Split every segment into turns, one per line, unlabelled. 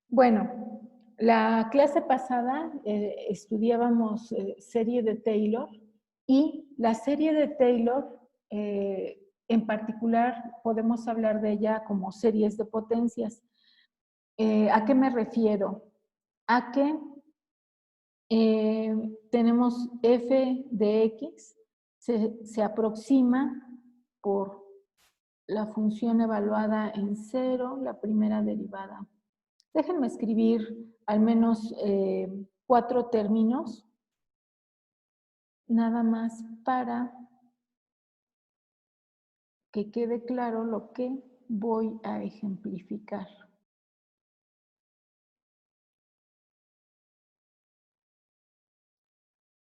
Bueno, la clase pasada estudiábamos serie de Taylor y la serie de Taylor, en particular, podemos hablar de ella como series de potencias. ¿A qué me refiero? A que tenemos f de x, se aproxima por la función evaluada en 0, la primera derivada. Déjenme escribir al menos 4 términos, nada más para que quede claro lo que voy a ejemplificar.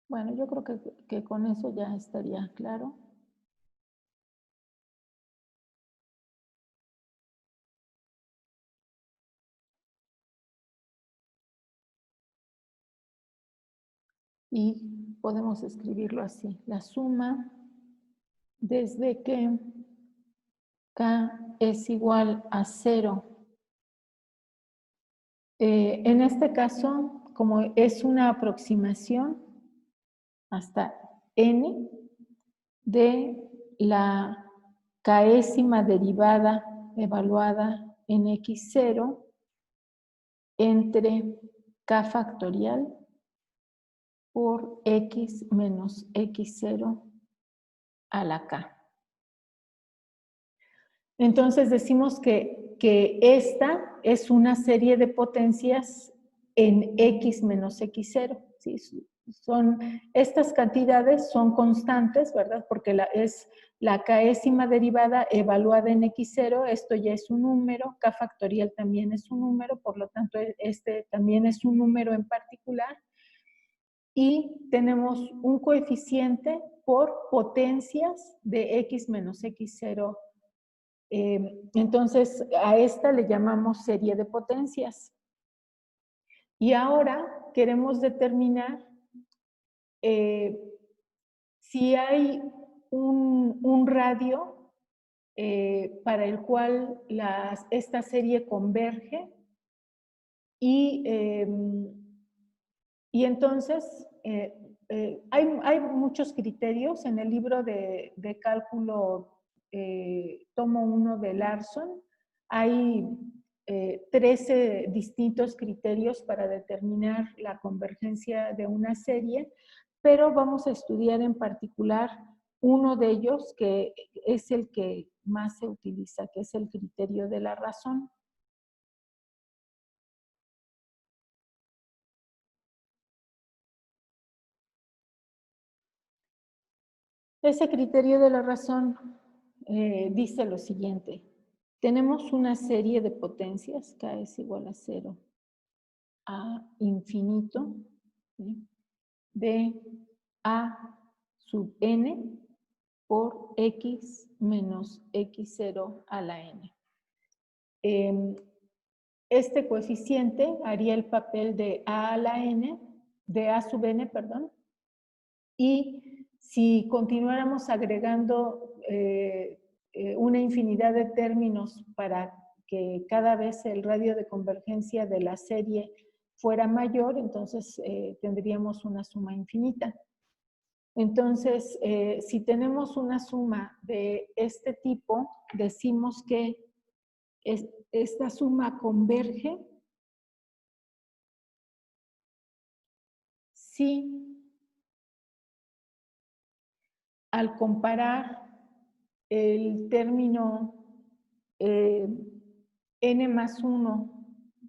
Bueno, yo creo que con eso ya estaría claro. Y podemos escribirlo así. La suma desde que k es igual a 0. En este caso, como es una aproximación hasta n de la késima derivada evaluada en x0 entre k factorial por x menos x0 a la k. Entonces decimos que esta es una serie de potencias en x menos x0. ¿Sí? Estas cantidades son constantes, ¿verdad? Porque es la késima derivada evaluada en x0, esto ya es un número, k factorial también es un número, por lo tanto este también es un número en particular. Y tenemos un coeficiente por potencias de x menos x0. Entonces, a esta le llamamos serie de potencias. Y ahora queremos determinar si hay un radio para el cual esta serie converge y entonces hay muchos criterios. En el libro de cálculo tomo 1 de Larson, hay 13 distintos criterios para determinar la convergencia de una serie, pero vamos a estudiar en particular uno de ellos que es el que más se utiliza, que es el criterio de la razón. Ese criterio de la razón dice lo siguiente. Tenemos una serie de potencias, k es igual a 0 a infinito, ¿sí? De a sub n por x menos x0 a la n. Este coeficiente haría el papel de a la n, de a sub n, perdón, y si continuáramos agregando una infinidad de términos para que cada vez el radio de convergencia de la serie fuera mayor, entonces tendríamos una suma infinita. Entonces, si tenemos una suma de este tipo, decimos que esta suma converge si al comparar el término n más 1,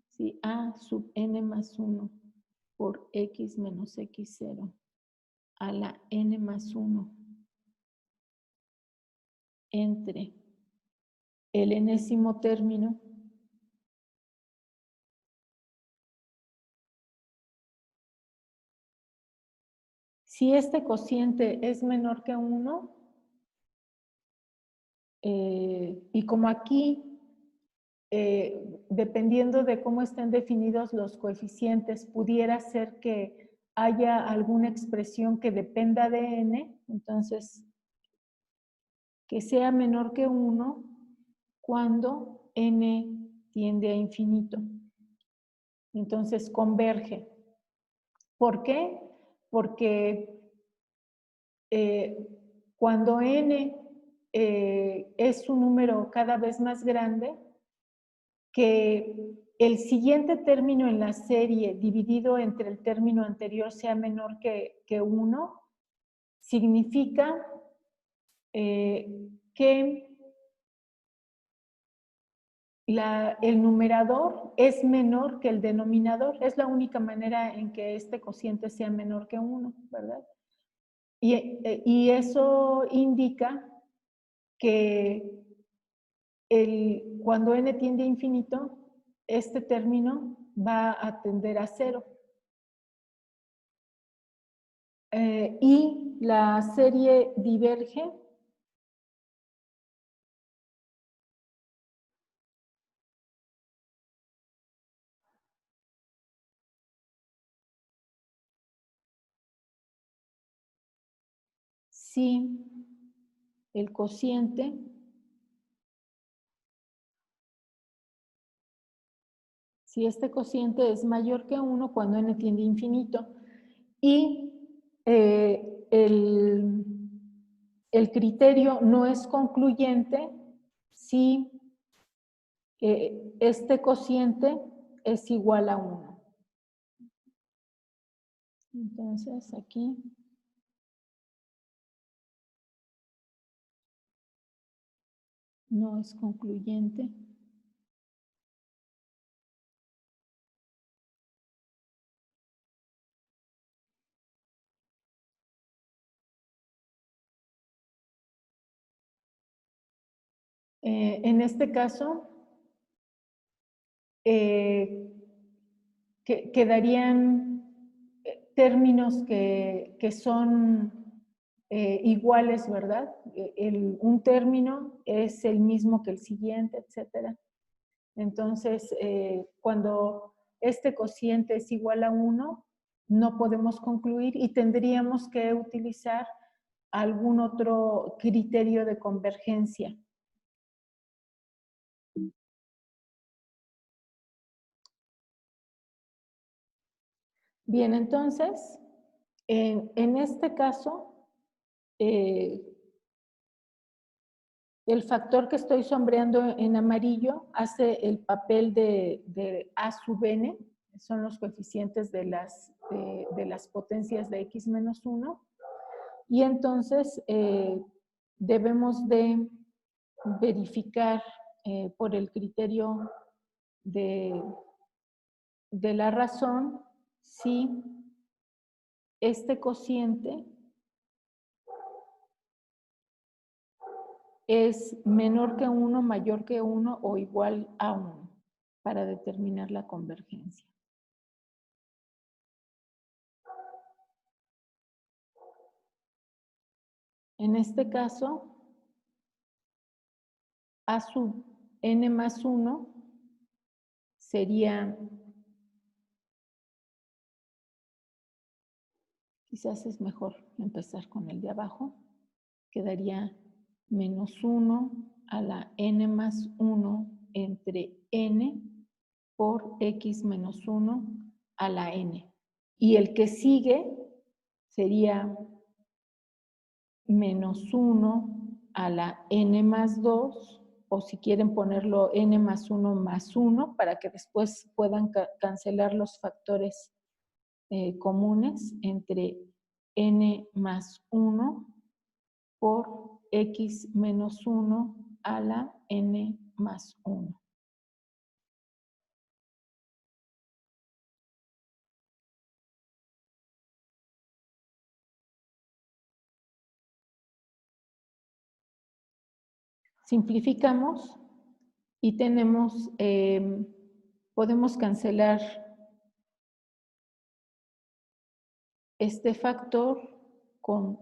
¿sí? A sub n más 1 por x menos x0 a la n más 1 entre el enésimo término si este cociente es menor que 1, y como aquí, dependiendo de cómo estén definidos los coeficientes, pudiera ser que haya alguna expresión que dependa de n, entonces que sea menor que 1 cuando n tiende a infinito. Entonces converge. ¿Por qué? Porque cuando n es un número cada vez más grande, que el siguiente término en la serie dividido entre el término anterior sea menor que 1, significa que el numerador es menor que el denominador. Es la única manera en que este cociente sea menor que 1, ¿verdad? Y eso indica que cuando n tiende a infinito, este término va a tender a 0. Y la serie diverge si el cociente si este cociente es mayor que 1 cuando n tiende a infinito. Y el criterio no es concluyente si este cociente es igual a 1. Entonces, aquí no es concluyente. En este caso, quedarían términos que son iguales, ¿verdad? Un término es el mismo que el siguiente, etcétera. Entonces, cuando este cociente es igual a 1, no podemos concluir y tendríamos que utilizar algún otro criterio de convergencia. Bien, entonces, en este caso, el factor que estoy sombreando en amarillo hace el papel de A sub n, son los coeficientes de las potencias de x menos 1, y entonces debemos de verificar por el criterio de la razón si este cociente es menor que 1, mayor que 1 o igual a 1 para determinar la convergencia. En este caso, A sub n más 1 sería, quizás es mejor empezar con el de abajo, quedaría menos 1 a la n más 1 entre n por x menos 1 a la n. Y el que sigue sería menos 1 a la n más 2, o si quieren ponerlo n más 1 más 1, para que después puedan cancelar los factores comunes entre n más 1 por x menos 1 a la n más 1. Simplificamos y tenemos, podemos cancelar este factor con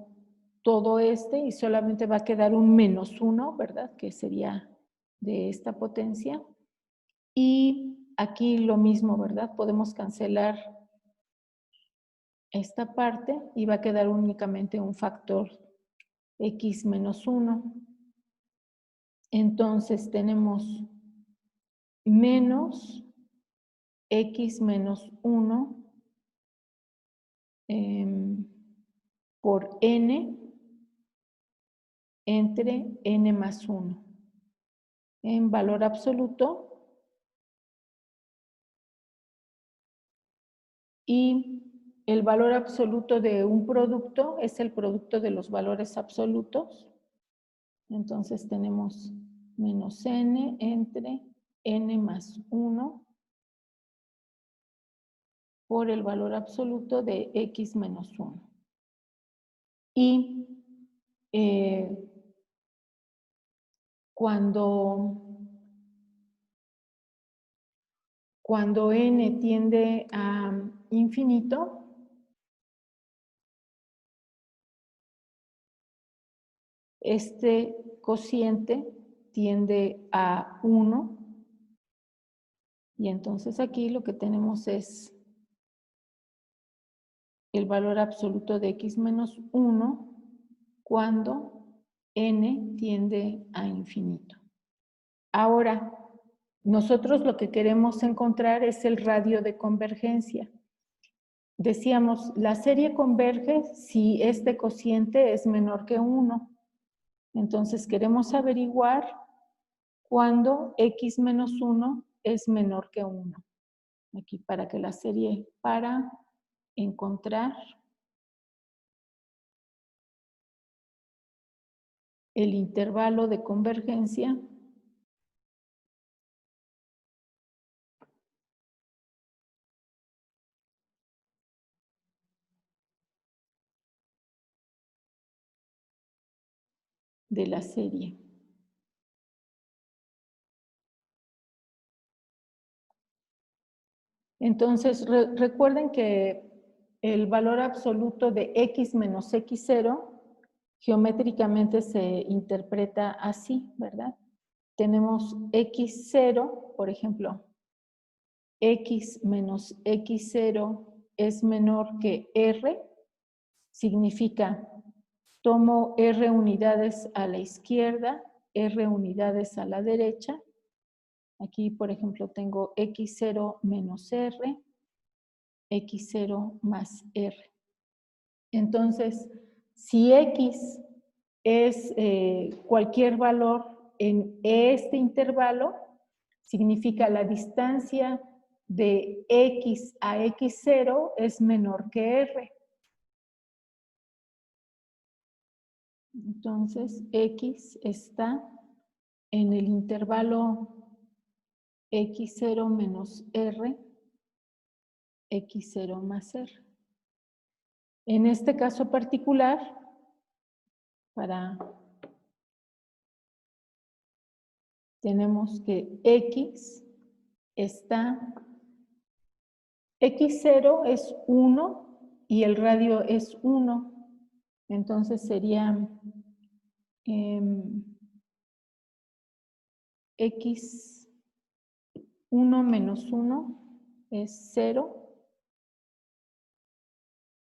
todo este y solamente va a quedar un menos 1, ¿verdad? Que sería de esta potencia. Y aquí lo mismo, ¿verdad? Podemos cancelar esta parte y va a quedar únicamente un factor x menos 1. Entonces tenemos menos x menos 1 por n entre n más 1. En valor absoluto. Y el valor absoluto de un producto es el producto de los valores absolutos. Entonces tenemos menos n entre n más 1 por el valor absoluto de x menos 1. Y cuando n tiende a infinito, este cociente tiende a 1. Y entonces aquí lo que tenemos es el valor absoluto de x menos 1 cuando n tiende a infinito. Ahora, nosotros lo que queremos encontrar es el radio de convergencia. Decíamos, la serie converge si este cociente es menor que 1. Entonces queremos averiguar cuando x menos 1 es menor que 1. Aquí para que la serie, para encontrar el intervalo de convergencia de la serie. Entonces, recuerden que el valor absoluto de x menos x0 geométricamente se interpreta así, ¿verdad? Tenemos x0, por ejemplo, x menos x0 es menor que r, significa tomo r unidades a la izquierda, r unidades a la derecha. Aquí, por ejemplo, tengo x0 menos r, x0 más r. Entonces, si x es cualquier valor en este intervalo, significa la distancia de x a x0 es menor que r. Entonces, x está en el intervalo x0 menos r, x0 más r. En este caso particular, tenemos que x está, x0 es 1 y el radio es 1. Entonces sería x1 menos 1 es 0.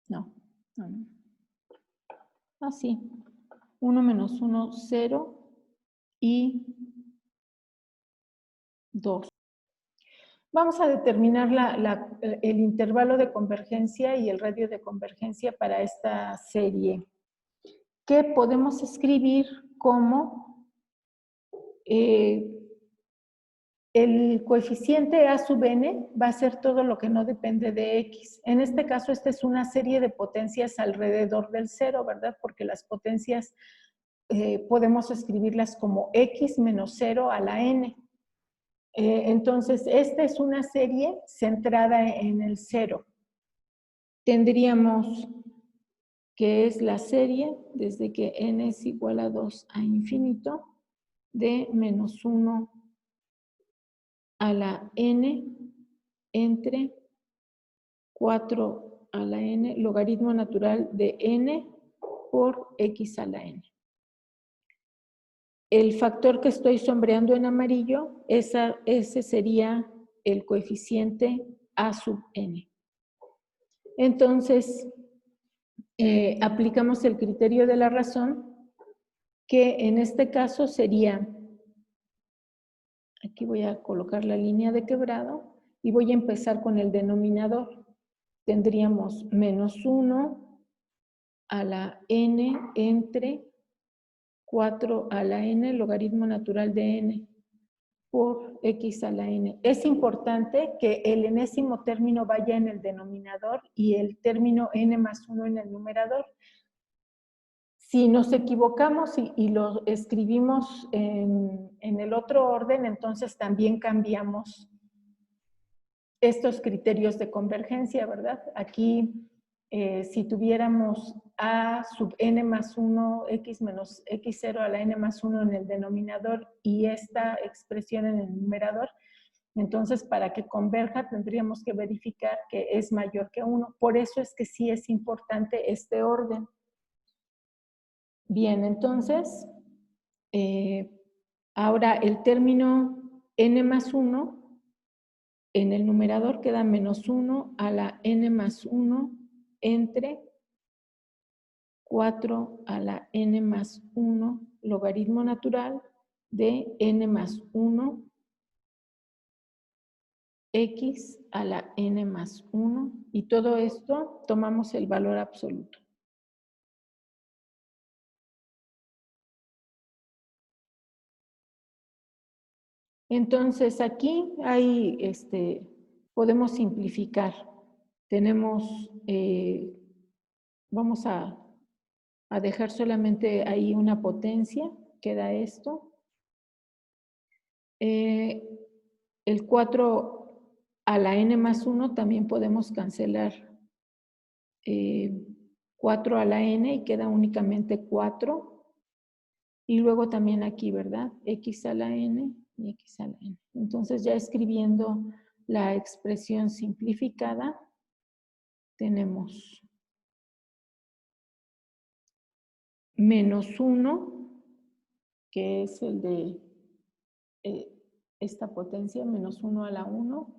No. Así. 1 menos 1, 0 y 2. Vamos a determinar el intervalo de convergencia y el radio de convergencia para esta serie, que podemos escribir como el coeficiente a sub n va a ser todo lo que no depende de x. En este caso, esta es una serie de potencias alrededor del cero, ¿verdad? Porque las potencias podemos escribirlas como x menos 0 a la n. Entonces, esta es una serie centrada en el cero. Tendríamos que es la serie desde que n es igual a 2 a infinito de menos 1 a la n entre 4 a la n, logaritmo natural de n por x a la n. El factor que estoy sombreando en amarillo, ese sería el coeficiente a sub n. Entonces, aplicamos el criterio de la razón, que en este caso sería, aquí voy a colocar la línea de quebrado, y voy a empezar con el denominador. Tendríamos menos 1 a la n entre 4 a la n, logaritmo natural de n, por x a la n. Es importante que el enésimo término vaya en el denominador y el término n más 1 en el numerador. Si nos equivocamos y lo escribimos en el otro orden, entonces también cambiamos estos criterios de convergencia, ¿verdad? Aquí, si tuviéramos a sub n más 1, x menos x0 a la n más 1 en el denominador y esta expresión en el numerador, entonces para que converja tendríamos que verificar que es mayor que 1. Por eso es que sí es importante este orden. Bien, entonces, ahora el término n más 1, en el numerador queda menos 1 a la n más 1 entre 4 a la n más 1 logaritmo natural de n más 1 x a la n más 1, y todo esto tomamos el valor absoluto. Entonces aquí hay, podemos simplificar. Tenemos, vamos a dejar solamente ahí una potencia, queda esto. El 4 a la n más 1 también podemos cancelar 4 a la n y queda únicamente 4. Y luego también aquí, ¿verdad? X a la n y x a la n. Entonces ya escribiendo la expresión simplificada, tenemos menos 1, que es el de esta potencia, menos 1 a la 1,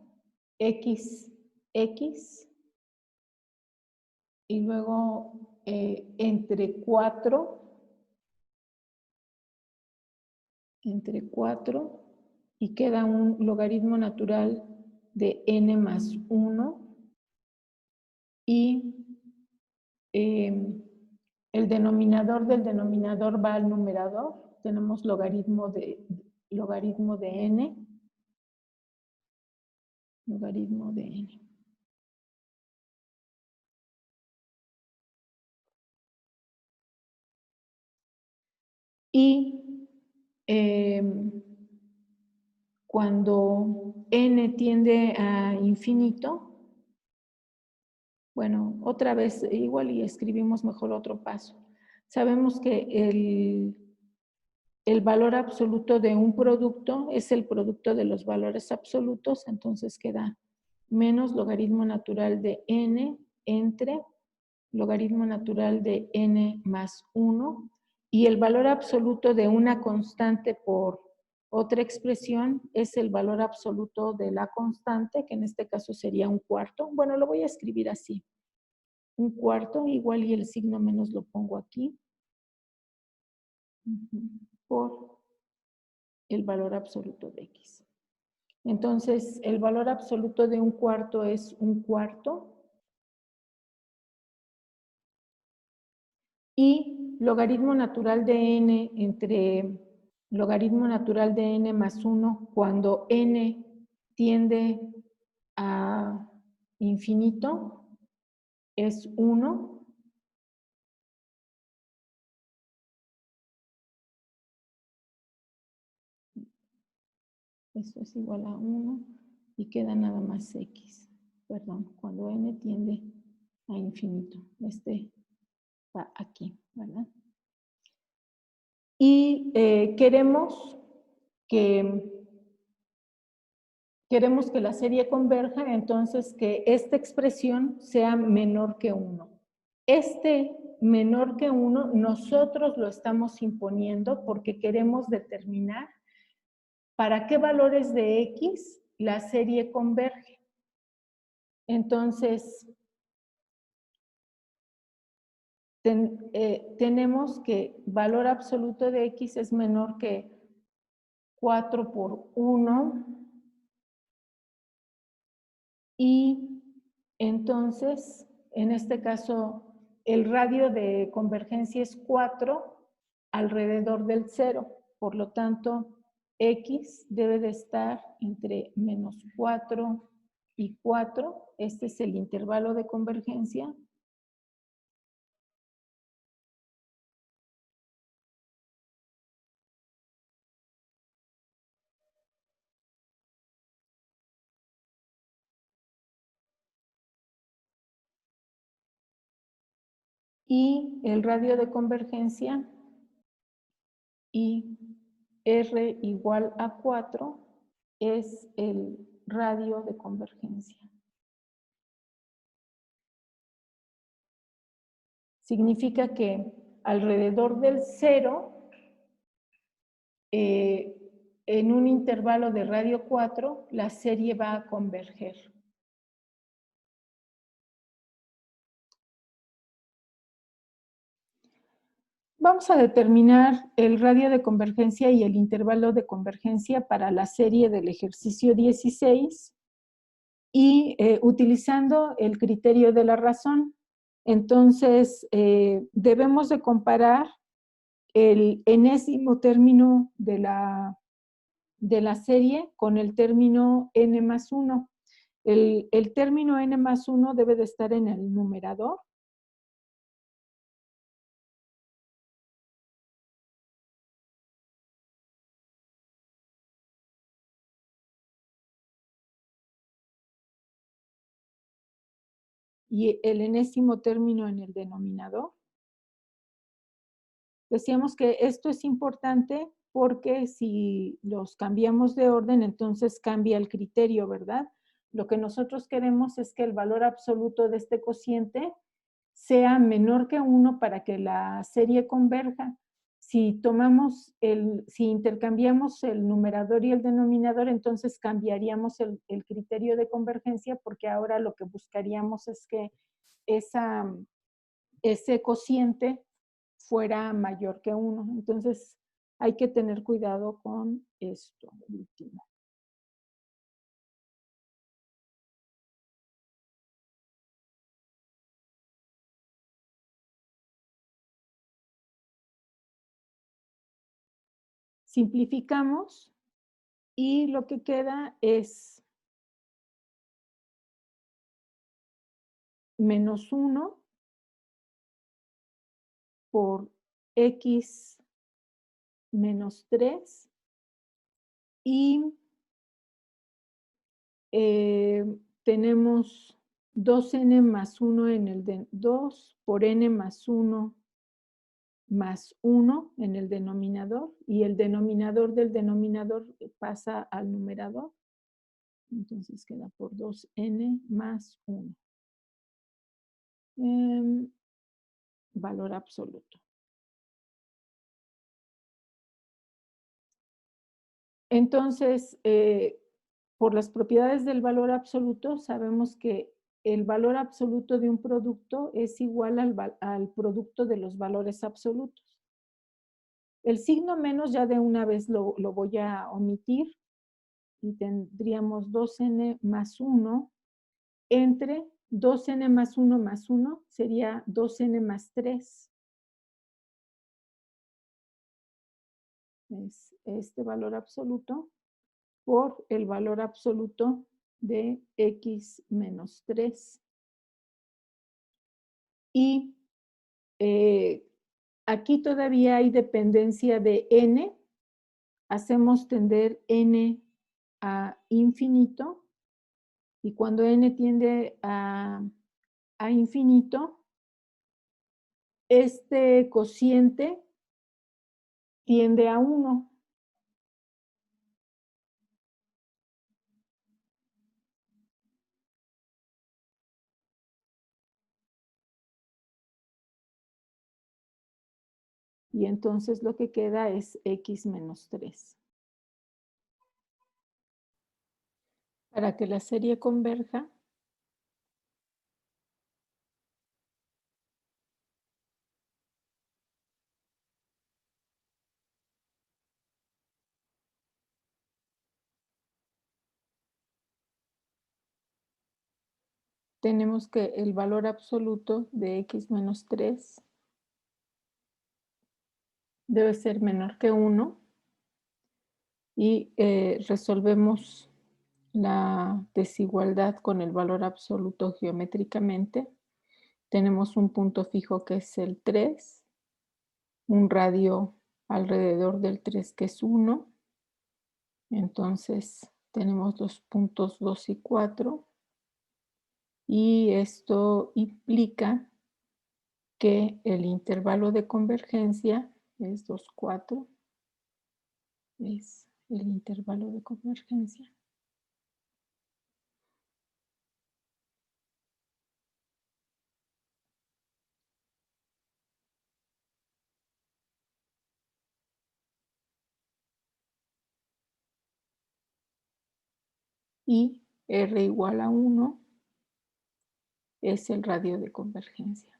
x, y luego entre 4, y queda un logaritmo natural de n más 1, y el denominador del denominador va al numerador. Tenemos logaritmo de n. Logaritmo de n. Y cuando n tiende a infinito, bueno, otra vez igual y escribimos mejor otro paso. Sabemos que el valor absoluto de un producto es el producto de los valores absolutos, entonces queda menos logaritmo natural de n entre logaritmo natural de n más 1, y el valor absoluto de una constante por otra expresión es el valor absoluto de la constante, que en este caso sería un cuarto. Bueno, lo voy a escribir así. Un cuarto, igual y el signo menos lo pongo aquí, por el valor absoluto de x. Entonces, el valor absoluto de un cuarto es un cuarto. Y logaritmo natural de n entre logaritmo natural de n más 1, cuando n tiende a infinito, es 1. Esto es igual a 1 y queda nada más x. Perdón, cuando n tiende a infinito. Este va aquí, ¿verdad? Y queremos que la serie converja, entonces que esta expresión sea menor que 1. Este menor que 1 nosotros lo estamos imponiendo porque queremos determinar para qué valores de x la serie converge. Entonces, tenemos que valor absoluto de x es menor que 4 por 1 y entonces, en este caso, el radio de convergencia es 4 alrededor del 0. Por lo tanto, X debe de estar entre menos 4 y 4. Este es el intervalo de convergencia. Y el radio de convergencia, y R igual a 4, es el radio de convergencia. Significa que alrededor del 0, en un intervalo de radio 4, la serie va a converger. Vamos a determinar el radio de convergencia y el intervalo de convergencia para la serie del ejercicio 16 y utilizando el criterio de la razón. Entonces, debemos de comparar el enésimo término de la serie con el término n más 1. El término n más 1 debe de estar en el numerador. Y el enésimo término en el denominador. Decíamos que esto es importante porque si los cambiamos de orden, entonces cambia el criterio, ¿verdad? Lo que nosotros queremos es que el valor absoluto de este cociente sea menor que 1 para que la serie converja. Si intercambiamos el numerador y el denominador, entonces cambiaríamos el criterio de convergencia porque ahora lo que buscaríamos es que ese cociente fuera mayor que 1. Entonces, hay que tener cuidado con esto último. Simplificamos y lo que queda es menos 1 por x menos 3 y tenemos 2n más 1 en el de 2 por n más 1 más 1 en el denominador y el denominador del denominador pasa al numerador. Entonces queda por 2n más 1. Valor absoluto. Entonces, por las propiedades del valor absoluto, sabemos que el valor absoluto de un producto es igual al producto de los valores absolutos. El signo menos ya de una vez lo voy a omitir y tendríamos 2n más 1 entre 2n más 1 sería 2n más 3. Es este valor absoluto por el valor absoluto de x menos 3. Y aquí todavía hay dependencia de n. Hacemos tender n a infinito. Y cuando n tiende a infinito, este cociente tiende a 1. Y entonces lo que queda es x menos 3. Para que la serie converja, tenemos que el valor absoluto de x menos 3 debe ser menor que 1 y resolvemos la desigualdad con el valor absoluto geométricamente. Tenemos un punto fijo que es el 3, un radio alrededor del 3 que es 1. Entonces tenemos los puntos 2 y 4 y esto implica que el intervalo de convergencia es 2, 4, es el intervalo de convergencia. Y R igual a 1 es el radio de convergencia.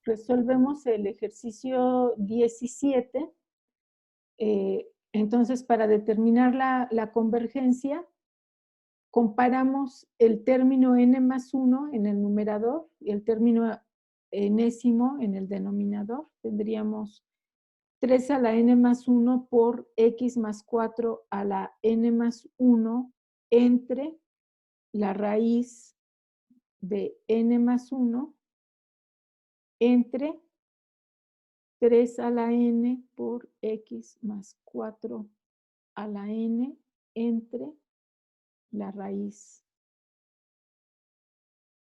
Resolvemos el ejercicio 17. Entonces, para determinar la convergencia, comparamos el término n más 1 en el numerador y el término enésimo en el denominador. Tendríamos 3 a la n más 1 por x más 4 a la n más 1 entre la raíz de n más 1 entre 3 a la n por x más 4 a la n entre la raíz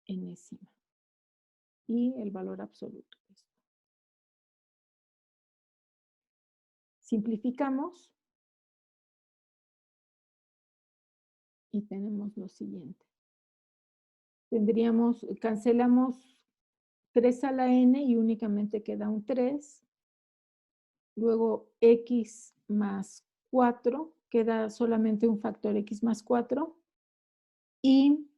enésima y el valor absoluto. Simplificamos y tenemos lo siguiente. Cancelamos 3 a la n y únicamente queda un 3. Luego x más 4, queda solamente un factor x más 4. Y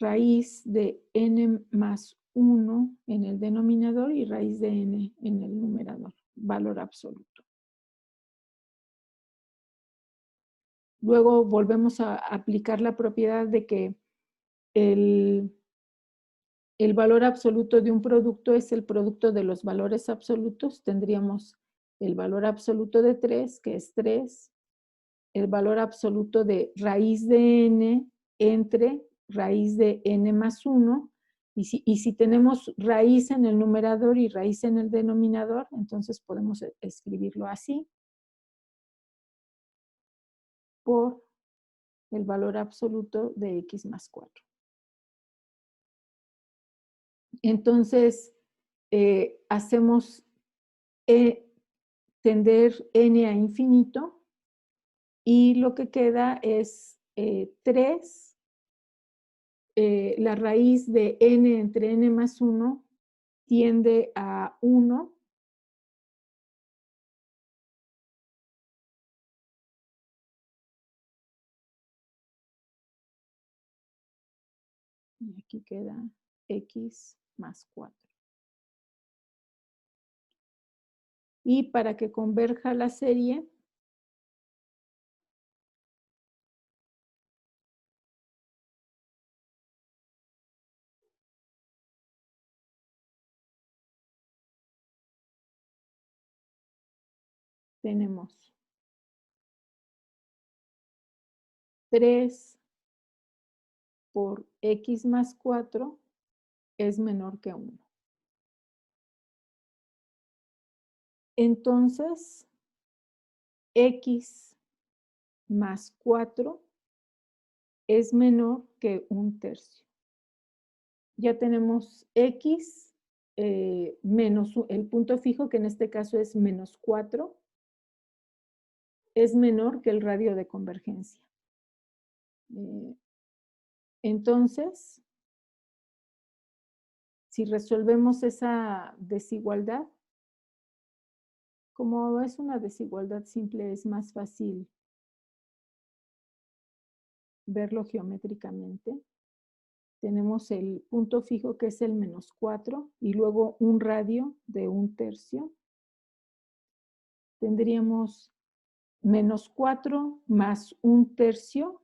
raíz de n más 1 en el denominador y raíz de n en el numerador, valor absoluto. Luego volvemos a aplicar la propiedad de que el valor absoluto de un producto es el producto de los valores absolutos. Tendríamos el valor absoluto de 3, que es 3, el valor absoluto de raíz de n entre raíz de n más 1, y si tenemos raíz en el numerador y raíz en el denominador, entonces podemos escribirlo así, por el valor absoluto de x más 4. Entonces, hacemos tender n a infinito, y lo que queda es 3. La raíz de n entre n más 1 tiende a 1. Y aquí queda x más 4. Y para que converja la serie, tenemos 3 por x más 4 es menor que 1. Entonces, x más 4 es menor que 1/3. Ya tenemos x menos el punto fijo, que en este caso es menos 4, es menor que el radio de convergencia. Entonces, si resolvemos esa desigualdad, como es una desigualdad simple, es más fácil verlo geométricamente. tenemos el punto fijo que es el -4 y luego un radio de 1/3. Tendríamos -4 más 1/3.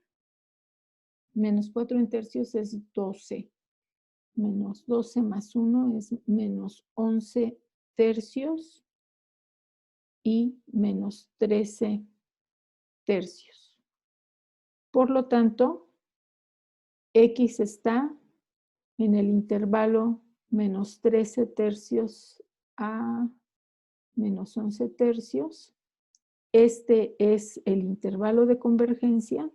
-4 en tercios es 12. Menos 12 más 1 es -11 tercios y -13 tercios. Por lo tanto, X está en el intervalo -13 tercios a -11 tercios. Este es el intervalo de convergencia.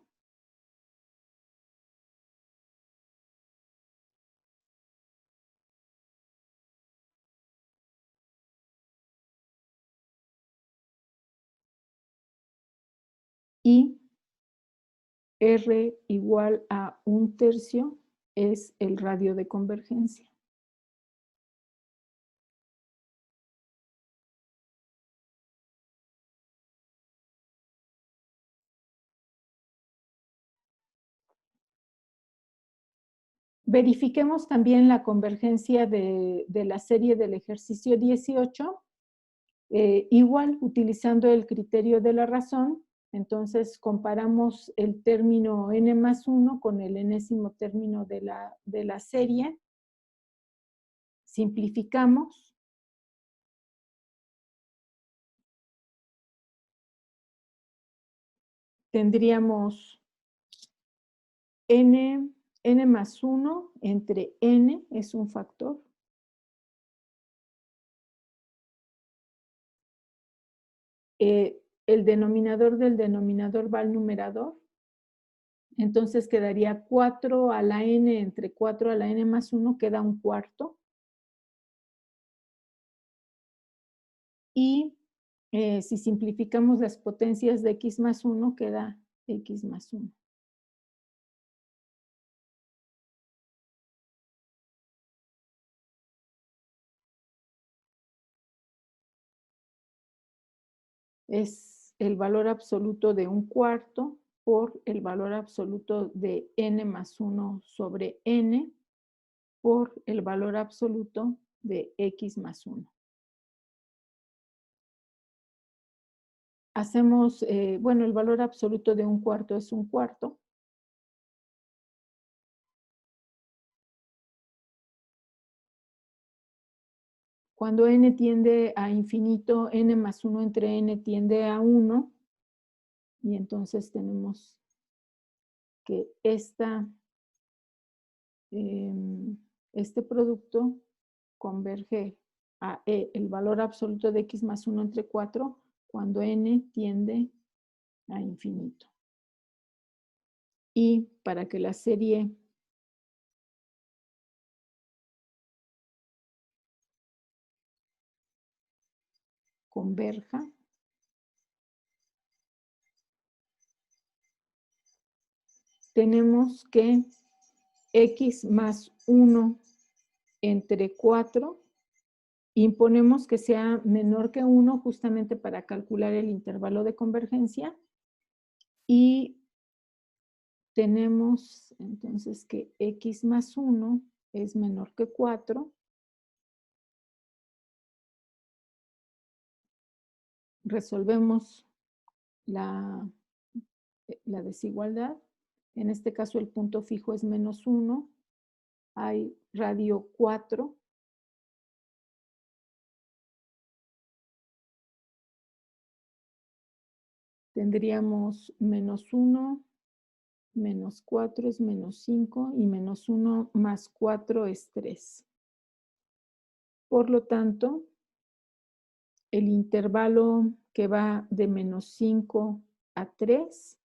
Y R igual a 1/3 es el radio de convergencia. Verifiquemos también la convergencia de la serie del ejercicio 18, igual utilizando el criterio de la razón. Entonces comparamos el término n más 1 con el enésimo término de la serie. Simplificamos. Tendríamos n más 1 entre n es un factor. El denominador del denominador va al numerador. Entonces quedaría 4 a la n entre 4 a la n más 1 queda 1/4. Y si simplificamos las potencias de x más 1 queda x más 1. Es el valor absoluto de 1/4 por el valor absoluto de n más 1 sobre n por el valor absoluto de x más 1. Hacemos, bueno, el valor absoluto de 1/4 es 1/4. Cuando n tiende a infinito, n más 1 entre n tiende a 1. Y entonces tenemos que este producto converge a el valor absoluto de x más 1 entre 4 cuando n tiende a infinito. Y para que la serie converja, tenemos que x más 1 entre 4, imponemos que sea menor que 1 justamente para calcular el intervalo de convergencia. Y tenemos entonces que x más 1 es menor que 4. Resolvemos la desigualdad. En este caso el punto fijo es -1. Hay radio 4. Tendríamos -1, -4 es -5 y -1 más 4 es 3. Por lo tanto, el intervalo que va de -5 a 3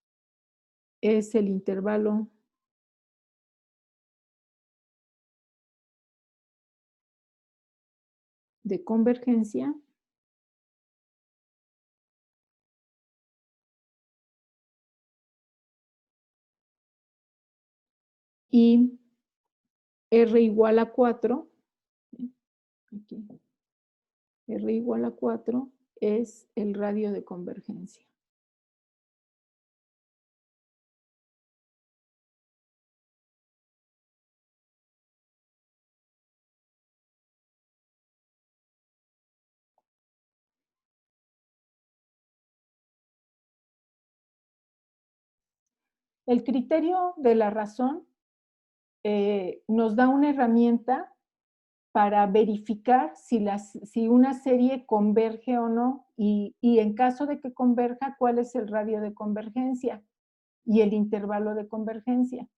es el intervalo de convergencia y R igual a 4. Aquí. R igual a 4 es el radio de convergencia. El criterio de la razón nos da una herramienta para verificar si una serie converge o no, y en caso de que converja, cuál es el radio de convergencia y el intervalo de convergencia.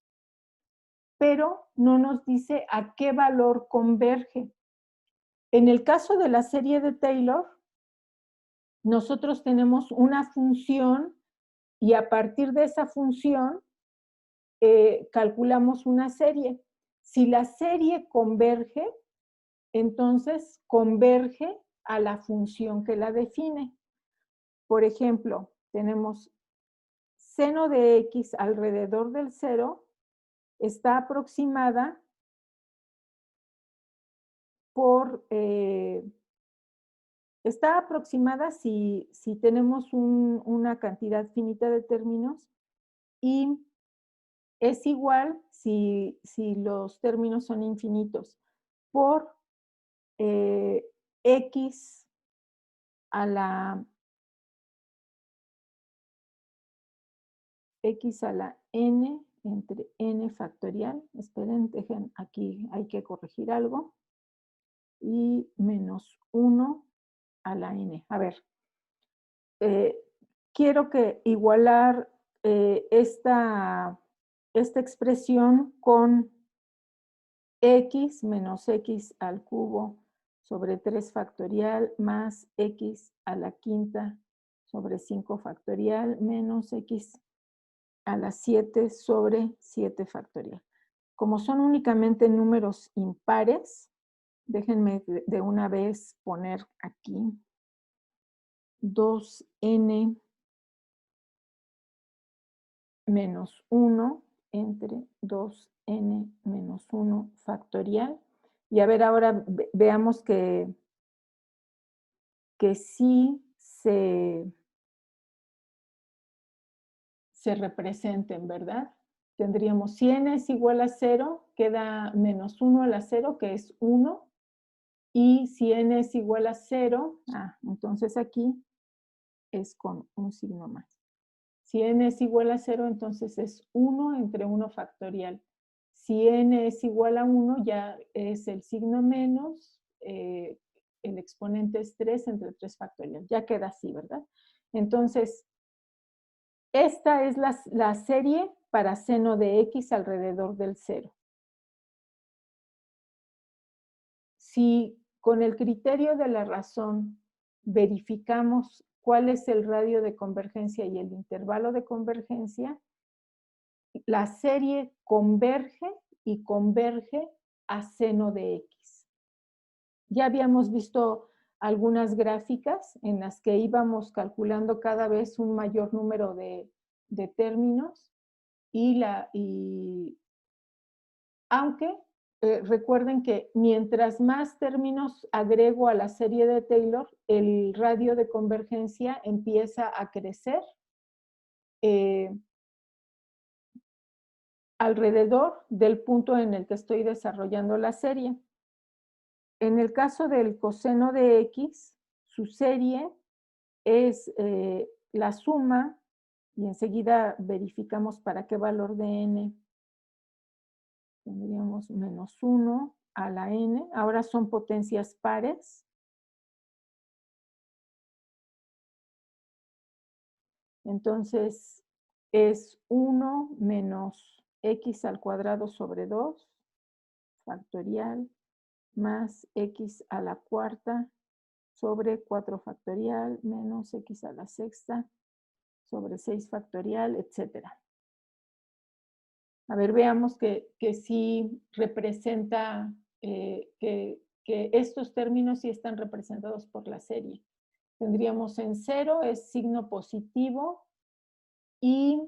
Pero no nos dice a qué valor converge. En el caso de la serie de Taylor, nosotros tenemos una función y a partir de esa función calculamos una serie. Si la serie converge, entonces converge a la función que la define. Por ejemplo, tenemos seno de x alrededor del 0 está aproximada está aproximada si tenemos una cantidad finita de términos y es igual si los términos son infinitos por x a la n entre n factorial. Esperen, dejen, aquí hay que corregir algo. Y menos 1 a la n. A ver, quiero que igualar esta expresión con x menos x al cubo sobre 3 factorial más x a la quinta sobre 5 factorial menos x a la 7 sobre 7 factorial. Como son únicamente números impares, déjenme de una vez poner aquí 2n menos 1 entre 2n menos 1 factorial. Y a ver, ahora veamos que sí se representen, ¿verdad? Tendríamos si n es igual a 0, queda menos 1 a la 0, que es 1. Y si n es igual a 0, entonces aquí es con un signo más. Si n es igual a 0, entonces es 1 entre 1 factorial. Si n es igual a 1, ya es el signo menos, el exponente es 3 entre 3 factorial. Ya queda así, ¿verdad? Entonces, esta es la serie para seno de x alrededor del 0. Si con el criterio de la razón verificamos cuál es el radio de convergencia y el intervalo de convergencia, la serie converge y converge a seno de x. Ya habíamos visto algunas gráficas en las que íbamos calculando cada vez un mayor número de términos aunque recuerden que mientras más términos agrego a la serie de Taylor, el radio de convergencia empieza a crecer alrededor del punto en el que estoy desarrollando la serie. En el caso del coseno de x, su serie es la suma, y enseguida verificamos para qué valor de n. Tendríamos menos 1 a la n. Ahora son potencias pares. Entonces, es 1 menos x al cuadrado sobre 2, factorial, más x a la cuarta sobre 4 factorial, menos x a la sexta sobre 6 factorial, etc. A ver, veamos que sí representa, que estos términos sí están representados por la serie. Tendríamos en 0 es signo positivo y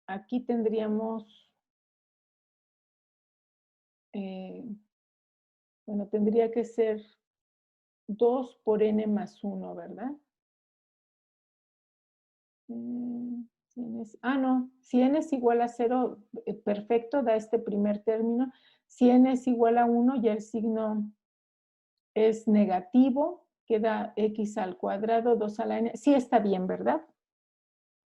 aquí tendríamos, bueno, tendría que ser 2 por n más 1, ¿verdad? No, si n es igual a 0, perfecto, da este primer término. Si n es igual a 1, ya el signo es negativo, queda x al cuadrado, 2 a la n. Sí está bien, ¿verdad?